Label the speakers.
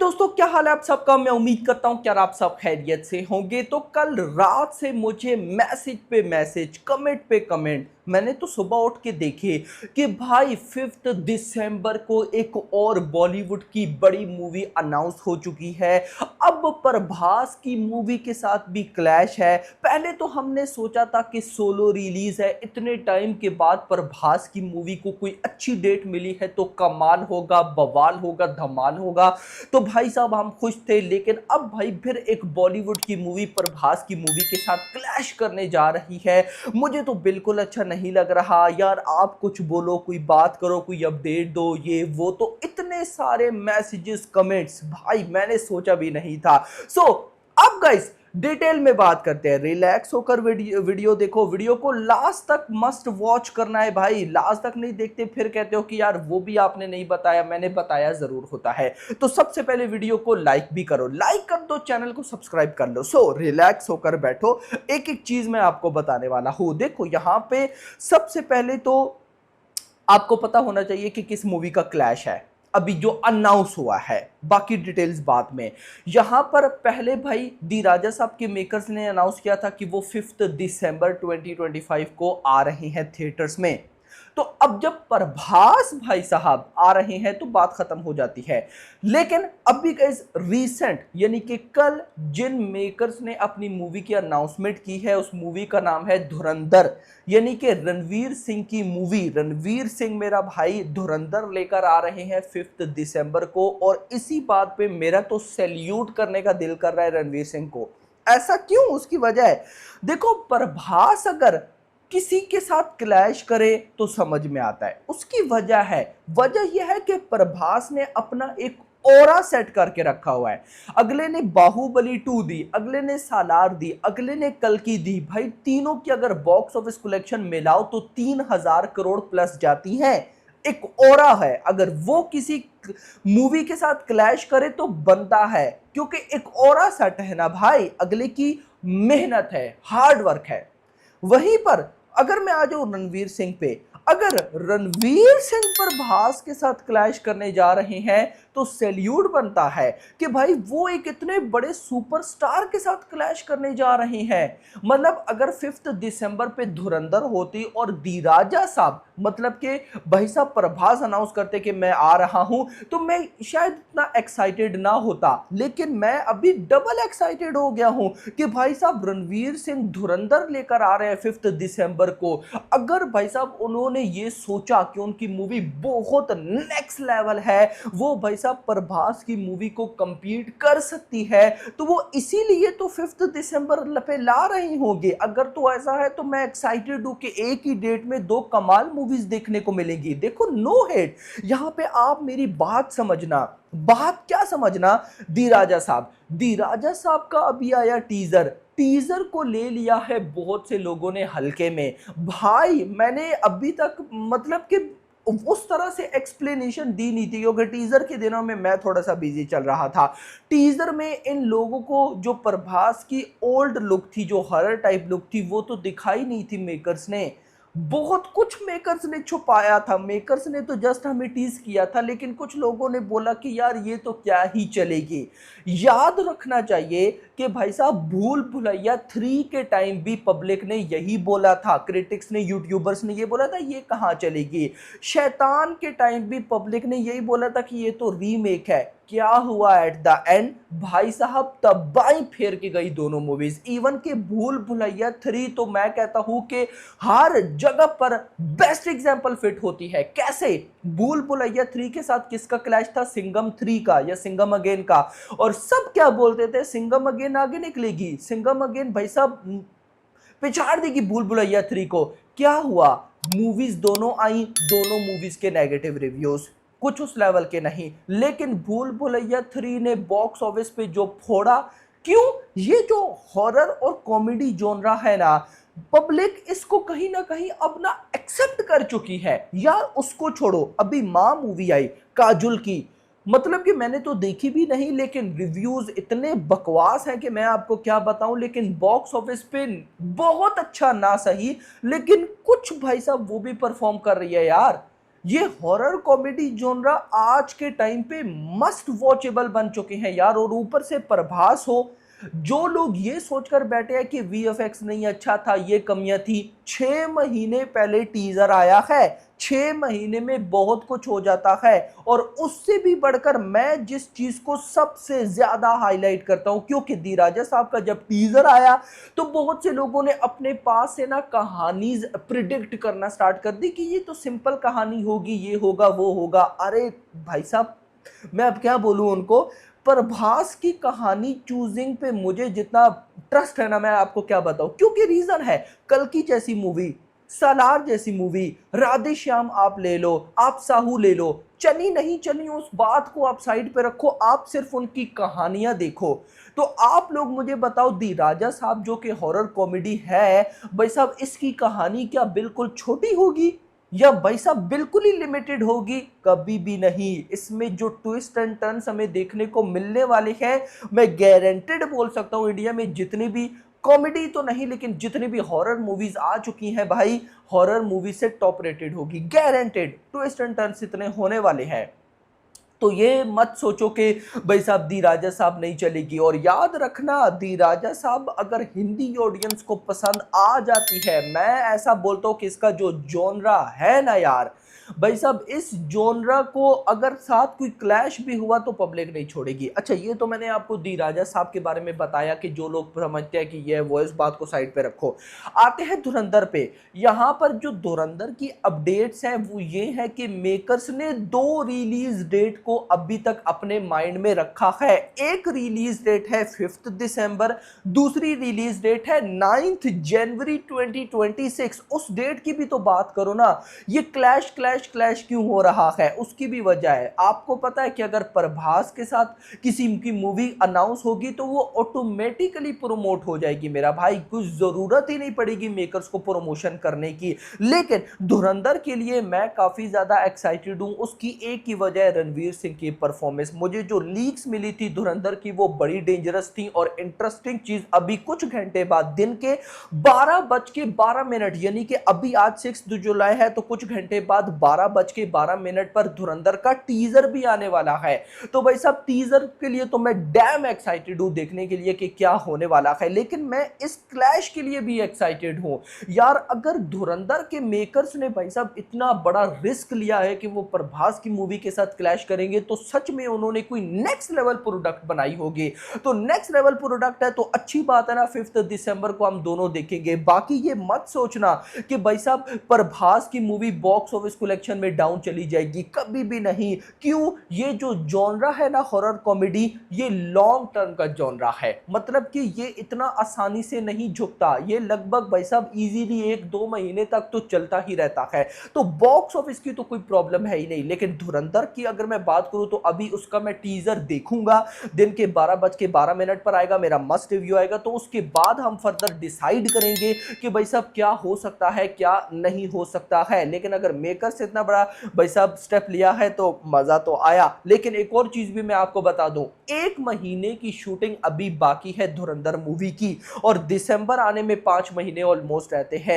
Speaker 1: दोस्तों, क्या हाल है आप सबका। मैं उम्मीद करता हूं कि आप सब खैरियत से होंगे। तो कल रात से मुझे मैसेज पे मैसेज, कमेंट पे कमेंट, मैंने तो सुबह उठ के देखे कि भाई 5 दिसंबर को एक और बॉलीवुड की बड़ी मूवी अनाउंस हो चुकी है। अब प्रभास की मूवी के साथ भी क्लैश है। पहले तो हमने सोचा था कि सोलो रिलीज है, इतने टाइम के बाद प्रभास की मूवी को कोई अच्छी डेट मिली है तो कमाल होगा, बवाल होगा, धमाल होगा। तो भाई साहब हम खुश थे, लेकिन अब भाई फिर एक बॉलीवुड की मूवी प्रभास की मूवी के साथ क्लैश करने जा रही है। मुझे तो बिल्कुल अच्छा नहीं लग रहा यार। आप कुछ बोलो, कोई बात करो, कोई अपडेट दो, ये वो। तो इतने सारे मैसेजेस, कमेंट्स, भाई मैंने सोचा भी नहीं था। अब गाइस डिटेल में बात करते हैं। रिलैक्स होकर वीडियो देखो, वीडियो को लास्ट तक मस्ट वॉच करना है भाई। लास्ट तक नहीं देखते फिर कहते हो कि यार वो भी आपने नहीं बताया, मैंने बताया जरूर होता है। तो सबसे पहले वीडियो को लाइक भी करो, लाइक कर दो, चैनल को सब्सक्राइब कर लो। रिलैक्स होकर बैठो, एक एक चीज मैं आपको बताने वाला हूं। देखो यहां पे सबसे पहले तो आपको पता होना चाहिए कि किस मूवी का क्लैश है अभी जो अनाउंस हुआ है। बाकी डिटेल्स बाद में। यहां पर पहले भाई दी राजा साहब के मेकर्स ने अनाउंस किया था कि वो 5 दिसंबर 2025 को आ रहे हैं थिएटर्स में। तो अब जब प्रभास भाई साहब आ रहे हैं तो बात खत्म हो जाती है। लेकिन अभी गाइस रीसेंट यानी कि कल जिन मेकर्स ने अपनी मूवी की अनाउंसमेंट की है, उस मूवी का नाम है धुरंधर। यानी कि रणवीर सिंह की मूवी। रणवीर सिंह मेरा भाई धुरंधर लेकर आ रहे हैं 5 दिसंबर को। और इसी बात पे मेरा तो सैल्यूट करने का दिल कर रहा है रणवीर सिंह को। ऐसा क्यों? उसकी वजह है, देखो प्रभास अगर किसी के साथ क्लैश करे तो समझ में आता है। उसकी वजह है, वजह यह है कि प्रभास ने अपना एक ऑरा सेट करके रखा हुआ है। अगले ने बाहुबली 2 दी, अगले ने सालार दी, अगले ने कल्कि दी। भाई तीनों की अगर बॉक्स ऑफिस कलेक्शन मिलाओ तो 3,000 करोड़ प्लस जाती है। एक ऑरा है, अगर वो किसी मूवी के साथ क्लैश करे तो बनता है, क्योंकि एक ऑरा सेट है ना भाई। अगले की मेहनत है, हार्ड वर्क है। वहीं पर अगर मैं आ जाऊं रणवीर सिंह पे, अगर रणवीर सिंह प्रभास के साथ क्लैश करने जा रहे हैं तो सैल्यूट बनता है कि भाई वो एक इतने बड़े सुपरस्टार के साथ क्लैश करने जा रहे हैं। मतलब अगर 5 दिसंबर पे धुरंधर होती और दी राजा साहब, मतलब कि भाई साहब प्रभास अनाउंस करते कि मैं आ रहा हूं, तो मैं शायद इतना एक्साइटेड ना होता। लेकिन मैं अभी डबल एक्साइटेड हो गया हूं कि भाई साहब रणवीर सिंह धुरंधर लेकर आ रहे हैं 5 दिसंबर को। अगर भाई साहब उन्होंने ये सोचा कि उनकी मूवी बहुत नेक्स्ट लेवल है, वो भाई साहब प्रभास की मूवी को कंपीट कर सकती है, तो वो इसीलिए तो 5 दिसंबर पे ला रही होंगे। अगर तो ऐसा है तो मैं एक्साइटेड हूं कि एक ही डेट में दो कमाल मूवीज देखने को मिलेंगी। देखो नो हेट, यहां पे आप मेरी बात समझना। बात क्या समझना, दी राजा साहब का अभी आया टीजर। टीजर को ले लिया है बहुत से लोगों ने हल्के में। भाई मैंने अभी तक मतलब कि उस तरह से एक्सप्लेनेशन दी नहीं थी, क्योंकि टीजर के दिनों में मैं थोड़ा सा बिजी चल रहा था। टीजर में इन लोगों को जो प्रभास की ओल्ड लुक थी, जो हॉरर टाइप लुक थी, वो तो दिखाई नहीं थी मेकर्स ने। बहुत कुछ मेकर्स ने छुपाया था। मेकर्स ने तो जस्ट हमें टीज किया था, लेकिन कुछ लोगों ने बोला कि यार ये तो क्या ही चलेगी। याद रखना चाहिए कि भाई साहब भूल भुलैया 3 के टाइम भी पब्लिक ने यही बोला था, क्रिटिक्स ने, यूट्यूबर्स ने ये बोला था ये कहां चलेगी। शैतान के टाइम भी पब्लिक ने यही बोला था कि ये तो रीमेक है। क्या हुआ एट द एंड, भाई साहब तबाही फेर के गई दोनों मूवीज। इवन के भूल भुलैया 3 तो मैं कहता हूं कि हर जगह पर बेस्ट एग्जांपल फिट होती है। कैसे? भूल भुलैया 3 के साथ किसका क्लैश था? सिंघम 3 का या सिंघम अगेन का। और सब क्या बोलते थे, सिंघम अगेन आगे निकलेगी, सिंघम अगेन भाई साहब पिछाड़ देगी भूल भुलैया 3 को। क्या हुआ? मूवीज दोनों आई, दोनों मूवीज के नेगेटिव रिव्यूज, कुछ उस लेवल के नहीं। लेकिन भूल भुलैया 3 ने बॉक्स ऑफिस पे जो फोड़ा, क्यों? ये जो हॉरर और कॉमेडी जोनरा है ना, पब्लिक इसको कहीं ना कहीं अब ना एक्सेप्ट कर चुकी है। यार उसको छोड़ो, अभी मां मूवी आई काजुल की, मतलब कि मैंने तो देखी भी नहीं, लेकिन रिव्यूज इतने बकवास हैं कि मैं आपको क्या बताऊं। लेकिन बॉक्स ऑफिस पे बहुत अच्छा ना सही, लेकिन कुछ भाई साहब वो भी परफॉर्म कर रही है यार। ये हॉरर कॉमेडी जोनरा आज के टाइम पे मस्ट वॉचेबल बन चुके हैं यार। और ऊपर से प्रभास हो, जो लोग ये सोचकर बैठे हैं कि वीएफएक्स नहीं अच्छा था, ये कमियां थी, 6 महीने पहले टीजर आया है, 6 महीने में बहुत कुछ हो जाता है। और उससे भी बढ़कर मैं जिस चीज को सबसे ज्यादा हाईलाइट करता हूं, क्योंकि दी राजा साहब का जब टीजर आया तो बहुत से लोगों ने अपने पास से ना कहानी प्रिडिक्ट करना स्टार्ट कर दी कि ये तो सिंपल कहानी होगी, ये होगा वो होगा। अरे भाई साहब, मैं अब क्या बोलूं उनको। प्रभास की कहानी चूजिंग पे मुझे जितना ट्रस्ट है ना, मैं आपको क्या बताऊं, क्योंकि रीजन है कल की जैसी मूवी, सालार जैसी मूवी, राधे श्याम आप ले लो, आप साहू ले लो, चली नहीं चली उस बात को आप साइड पे रखो, आप सिर्फ उनकी कहानियां देखो। तो आप लोग मुझे बताओ, दी राजा साहब जो कि हॉरर कॉमेडी है, भाई साहब इसकी कहानी क्या बिल्कुल छोटी होगी या भाई साहब बिल्कुल ही लिमिटेड होगी? कभी भी नहीं। इसमें जो ट्विस्ट एंड टर्न्स हमें देखने को मिलने वाले हैं, मैं गारंटेड बोल सकता हूं, इंडिया में जितनी भी कॉमेडी तो नहीं लेकिन जितनी भी हॉरर मूवीज आ चुकी हैं भाई, हॉरर मूवी से टॉप रेटेड होगी, गारंटेड। ट्विस्ट एंड टर्न्स इतने होने वाले हैं, तो ये मत सोचो कि भाई साहब दी राजा साहब नहीं चलेगी। और याद रखना, दी राजा साहब अगर हिंदी ऑडियंस को पसंद आ जाती है, मैं ऐसा बोलता हूं कि इसका जो जॉनरा है ना यार, भाई साहब इस जॉनरा को अगर साथ कोई क्लैश भी हुआ तो पब्लिक नहीं छोड़ेगी। अच्छा, ये तो मैंने आपको दी राजा साहब के बारे में बताया कि जो लोग समझते हैं कि ये वो, इस बात को साइड पे रखो। आते हैं धुरंधर पे। यहाँ पर जो धुरंधर की अपडेट्स हैं वो ये है कि मेकर्स ने 2 रिलीज डेट को अभी तक अपने माइंड में रखा है। एक रिलीज डेट है 5 दिसंबर, दूसरी रिलीज डेट है 9 जनवरी 2026। उस डेट की भी तो बात करो ना। ये क्लैश क्लैश क्लैश क्यों हो रहा है, उसकी भी वजह है। आपको पता है कि अगर प्रभास के साथ किसी की मूवी अनाउंस होगी तो वो ऑटोमेटिकली प्रमोट हो जाएगी मेरा भाई, कुछ जरूरत ही नहीं पड़ेगी मेकर्स को प्रमोशन करने की। लेकिन धुरंधर के लिए मैं काफी ज्यादा एक्साइटेड हूं। उसकी एक ही वजह है, रणवीर सिंह की परफॉर्मेंस। मुझे जो लीक्स मिली थी धुरंधर की वो बड़ी डेंजरस थी। और इंटरेस्टिंग चीज, अभी कुछ घंटे बाद दिन के 12:12 यानी कि अभी आज 6 जुलाई है, तो कुछ घंटे बाद 12:12 पर धुरंधर का टीजर भी आने वाला है। तो भाई साहब टीजर के लिए तो मैं डैम एक्साइटेड हूं देखने के लिए कि क्या होने वाला है। लेकिन मैं इस क्लैश के लिए भी एक्साइटेड हूं यार। अगर धुरंधर के मेकर्स ने भाई साहब इतना बड़ा रिस्क लिया है कि वो प्रभास की मूवी के साथ क्लैश करेंगे, तो सच में उन्होंने कोई नेक्स्ट लेवल प्रोडक्ट बनाई होगी। तो नेक्स्ट लेवल प्रोडक्ट है तो अच्छी बात है ना, 5 दिसंबर को हम दोनों देखेंगे। बाकी ये मत सोचना कि भाई साहब प्रभास की मूवी बॉक्स ऑफिस कलेक्शन में डाउन चली जाएगी, कभी भी नहीं। क्यों? ये जो जॉनरा है ना हॉरर कॉमेडी, ये लॉन्ग टर्म का जॉनरा है। मतलब कि ये इतना आसानी से नहीं झुकता, ये लगभग भाई साहब इजीली 1-2 महीने तक तो चलता ही रहता है। तो बॉक्स ऑफिस की तो कोई प्रॉब्लम है ही नहीं। लेकिन धुरंधर की अगर मैं बात करूं तो अभी उसका मैं टीजर देखूंगा, दिन के 12:12 पर आएगा, मेरा मस्ट रिव्यू आएगा। तो उसके बाद हम फर्दर डिसाइड करेंगे कि भाई साहब क्या हो सकता है क्या नहीं हो सकता है। लेकिन अगर मेकर से इतना बड़ा भाई साहब स्टेप लिया है तो मजा तो आया। लेकिन एक और चीज भी मैं आपको बता दूं, 1 महीने की शूटिंग अभी बाकी है धुरंधर मूवी की, और दिसंबर आने में 5 महीने ऑलमोस्ट रहते हैं।